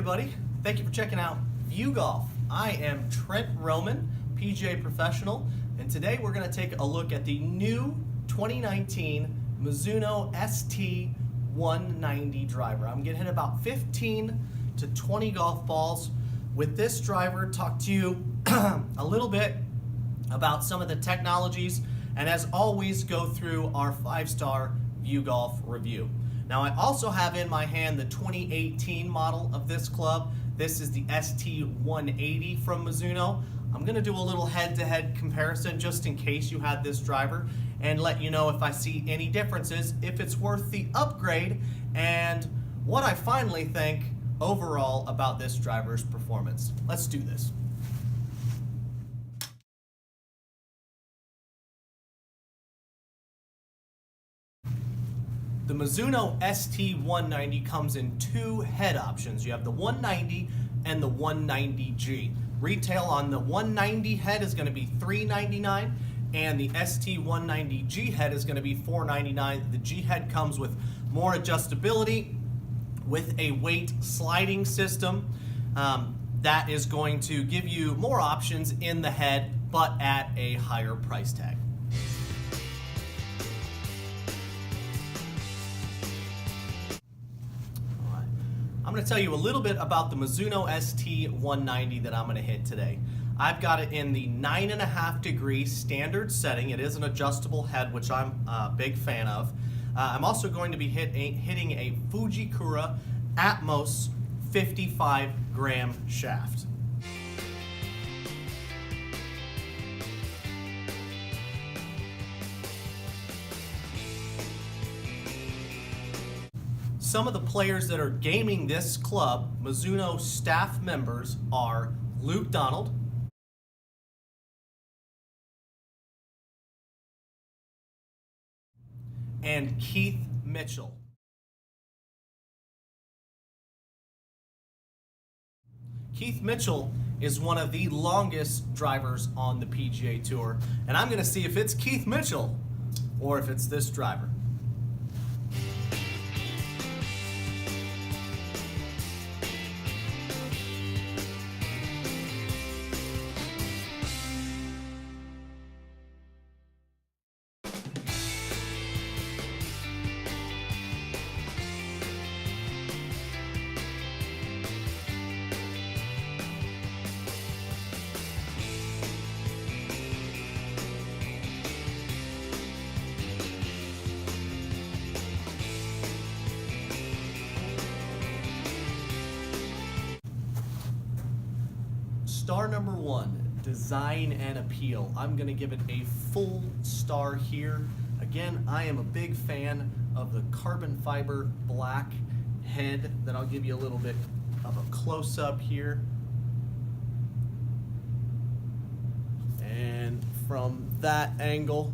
everybody. Thank you for checking out Viewgolf. I am Trent Rommann, PGA professional, and today we're going to take a look at the new 2019 Mizuno ST190 driver. I'm going to hit about 15 to 20 golf balls with this driver, talk to you a little bit about some of the technologies, and as always, go through our 5-star Viewgolf review. Now, I also have in my hand the 2018 model of this club. This is the ST190 from Mizuno. I'm going to do a little head-to-head comparison just in case you had this driver and let you know if I see any differences, if it's worth the upgrade, and what I finally think overall about this driver's performance. Let's do this. The Mizuno ST190 comes in two head options. You have the 190 and the 190G. Retail on the 190 head is going to be $399, and the ST190G head is going to be $499. The G head comes with more adjustability, with a weight sliding system that is going to give you more options in the head, but at a higher price tag. I'm going to tell you a little bit about the Mizuno ST190 that I'm going to hit today. I've got it in the 9.5 degree standard setting. It is an adjustable head, which I'm a big fan of. I'm also going to be hitting a Fujikura Atmos 55 gram shaft. Some of the players that are gaming this club, Mizuno staff members, are Luke Donald, and Keith Mitchell. Keith Mitchell is one of the longest drivers on the PGA Tour, and I'm going to see if it's Keith Mitchell or if it's this driver. Star number one, design and appeal. I'm going to give it a full star here. Again, I am a big fan of the carbon fiber black head that I'll give you a little bit of a close-up here. And from that angle,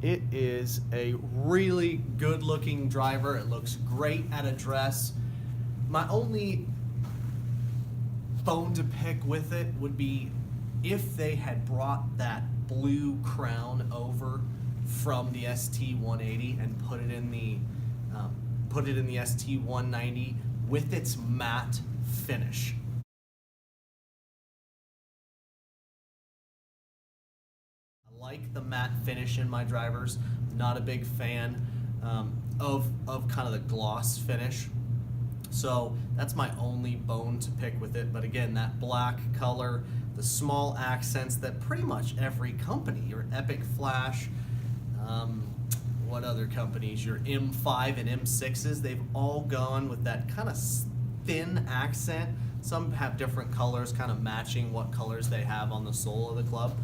it is a really good looking driver. It looks great at address. My only bone to pick with it would be if they had brought that blue crown over from the ST180 and put it in the ST190 with its matte finish. Like the matte finish in my drivers. Not a big fan of kind of the gloss finish. So that's my only bone to pick with it. But again, that black color, the small accents that pretty much every company, your Epic Flash, what other companies, your M5 and M6s, they've all gone with that kind of thin accent. Some have different colors, kind of matching what colors they have on the sole of the club.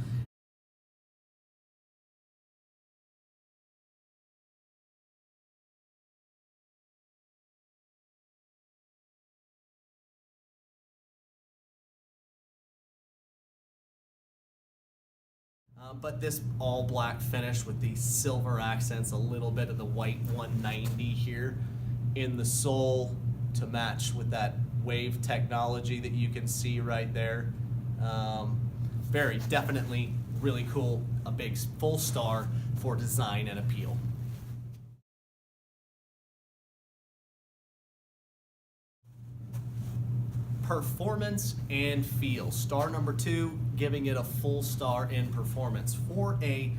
But this all black finish with the silver accents, a little bit of the white 190 here in the sole to match with that wave technology that you can see right there. Very definitely really cool, a big full star for design and appeal. Performance and feel. Star number 2, giving it a full star in performance. For a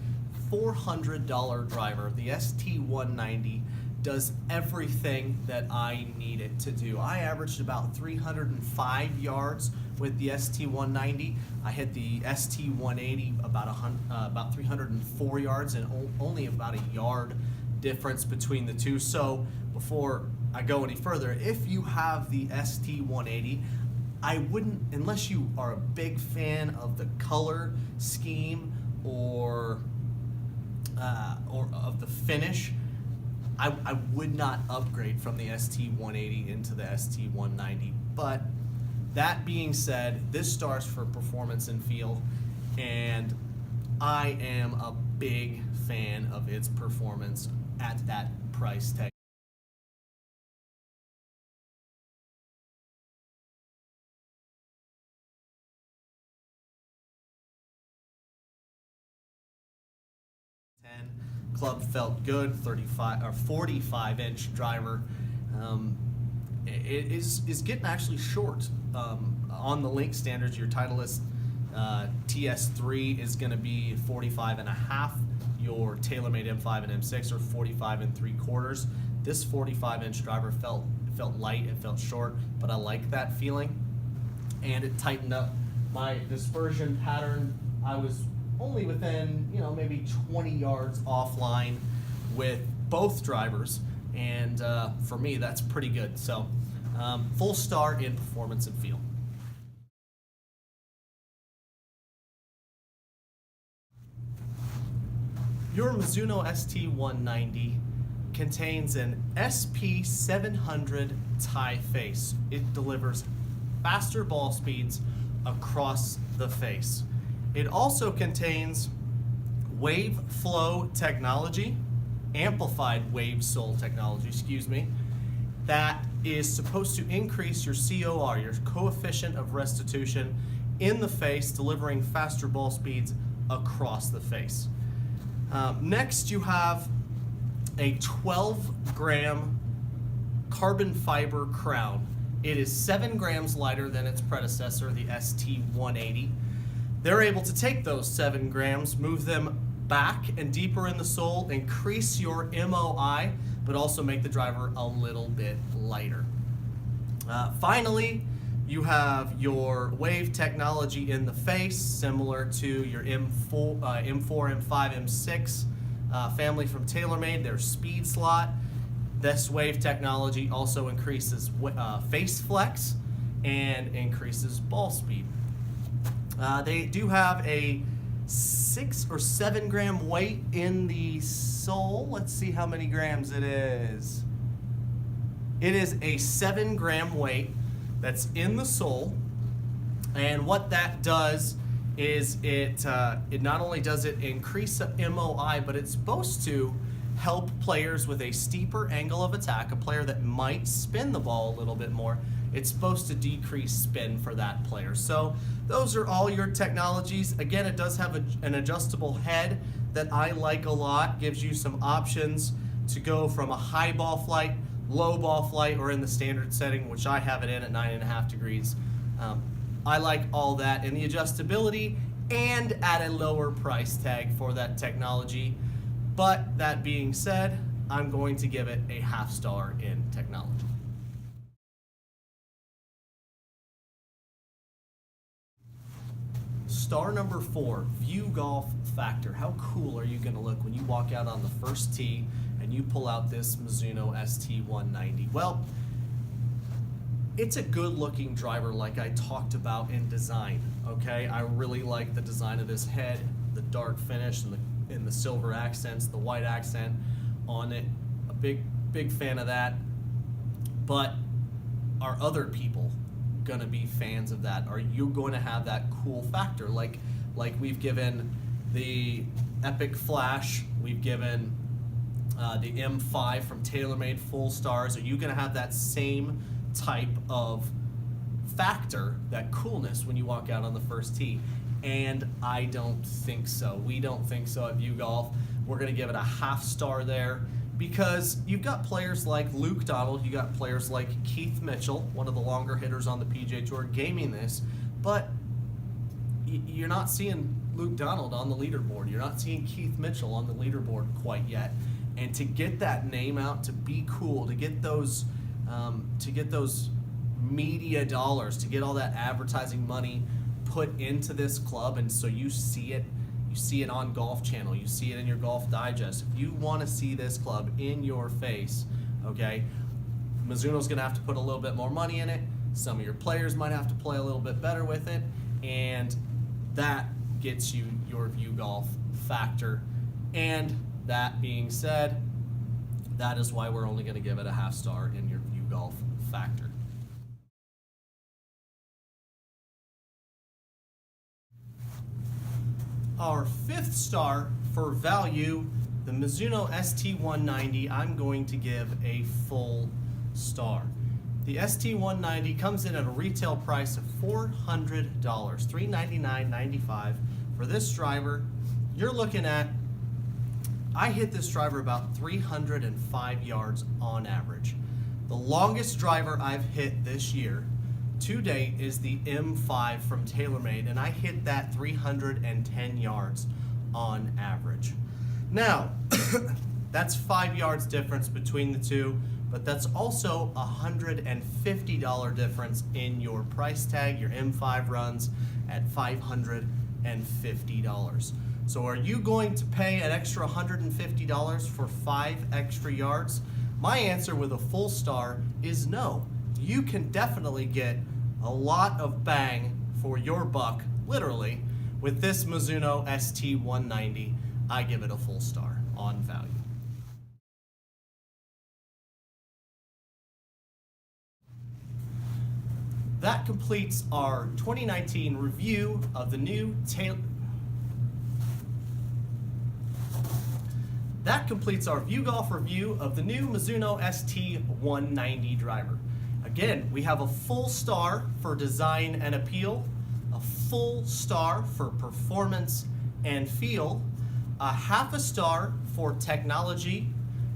$400 driver, the ST190 does everything that I need it to do. I averaged about 305 yards with the ST190. I hit the ST180 about 304 yards, and only about a yard difference between the two. So before I go any further, if you have the ST180, I wouldn't, unless you are a big fan of the color scheme or of the finish, I would not upgrade from the ST180 into the ST190. But that being said, this stars for performance and feel, and I am a big fan of its performance at that price tag. Club felt good, 35 or 45-inch driver. It is getting actually short. On the link standards, your Titleist TS3 is going to be 45 and a half. Your TaylorMade M5 and M6 are 45 and 3/4. This 45-inch driver felt light, it felt short, but I like that feeling. And it tightened up my dispersion pattern. I was only within, maybe 20 yards offline with both drivers, and for me, that's pretty good. So, full star in performance and feel. Your Mizuno ST190 contains an SP700 tie face. It delivers faster ball speeds across the face. It also contains wave flow technology, amplified wave soul technology, that is supposed to increase your COR, your coefficient of restitution, in the face, delivering faster ball speeds across the face. Next, you have a 12-gram carbon fiber crown. It is 7 grams lighter than its predecessor, the ST180. They're able to take those 7 grams, move them back and deeper in the sole, increase your MOI, but also make the driver a little bit lighter. Finally, you have your wave technology in the face, similar to your M4, M5, M6 family from TaylorMade. Their speed slot. This wave technology also increases face flex and increases ball speed. They do have a 6 or 7 gram weight in the sole. Let's see how many grams it is. It is a 7 gram weight that's in the sole, and what that does is it not only does it increase MOI, but it's supposed to help players with a steeper angle of attack, a player that might spin the ball a little bit more. It's supposed to decrease spin for that player. So those are all your technologies. Again, it does have an adjustable head that I like a lot. Gives you some options to go from a high ball flight, low ball flight, or in the standard setting, which I have it in at 9.5 degrees. I like all that, and the adjustability, and at a lower price tag for that technology. But that being said, I'm going to give it a half star in technology. Star number 4, Viewgolf factor. How cool are you going to look when you walk out on the first tee and you pull out this Mizuno ST190? Well, it's a good looking driver like I talked about in design, okay? I really like the design of this head, the dark finish and the silver accents, the white accent on it. A big fan of that. But are other people gonna be fans of that? Are you going to have that cool factor? Like we've given the Epic Flash, we've given the M5 from TaylorMade full stars. Are you gonna have that same type of factor, that coolness, when you walk out on the first tee? And I don't think so. We don't think so at Viewgolf. We're gonna give it a half star there. because you've got players like Luke Donald, you got players like Keith Mitchell, one of the longer hitters on the PGA Tour, gaming this, but you're not seeing Luke Donald on the leaderboard. You're not seeing Keith Mitchell on the leaderboard quite yet. And to get that name out, to be cool, to get those media dollars, to get all that advertising money put into this club, and so you see it on Golf Channel, you see it in your Golf Digest. If you want to see this club in your face, okay, Mizuno's going to have to put a little bit more money in it. Some of your players might have to play a little bit better with it, and that gets you your Viewgolf factor. And that being said, that is why we're only going to give it a half star in your Viewgolf factor. Our fifth star for value, the Mizuno ST190, I'm going to give a full star. The ST190 comes in at a retail price of $400, $399.95. For this driver, you're looking at, I hit this driver about 305 yards on average. The longest driver I've hit this year to date is the M5 from TaylorMade, and I hit that 310 yards on average. Now, that's 5 yards difference between the two, but that's also $150 difference in your price tag. Your M5 runs at $550. So are you going to pay an extra $150 for 5 extra yards? My answer with a full star is no. You can definitely get a lot of bang for your buck, literally, with this Mizuno ST190. I give it a full star on value. That completes our 2019 review of the new That completes our Viewgolf review of the new Mizuno ST190 driver. Again, we have a full star for design and appeal, a full star for performance and feel, a half a star for technology,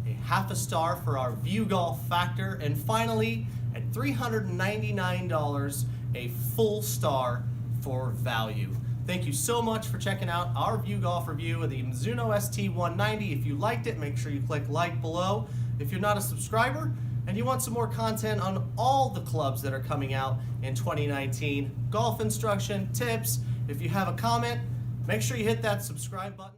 a half a star for our Viewgolf factor, and finally, at $399, a full star for value. Thank you so much for checking out our Viewgolf review of the Mizuno ST190. If you liked it, make sure you click like below. If you're not a subscriber and you want some more content on all the clubs that are coming out in 2019, golf instruction, tips, if you have a comment, make sure you hit that subscribe button.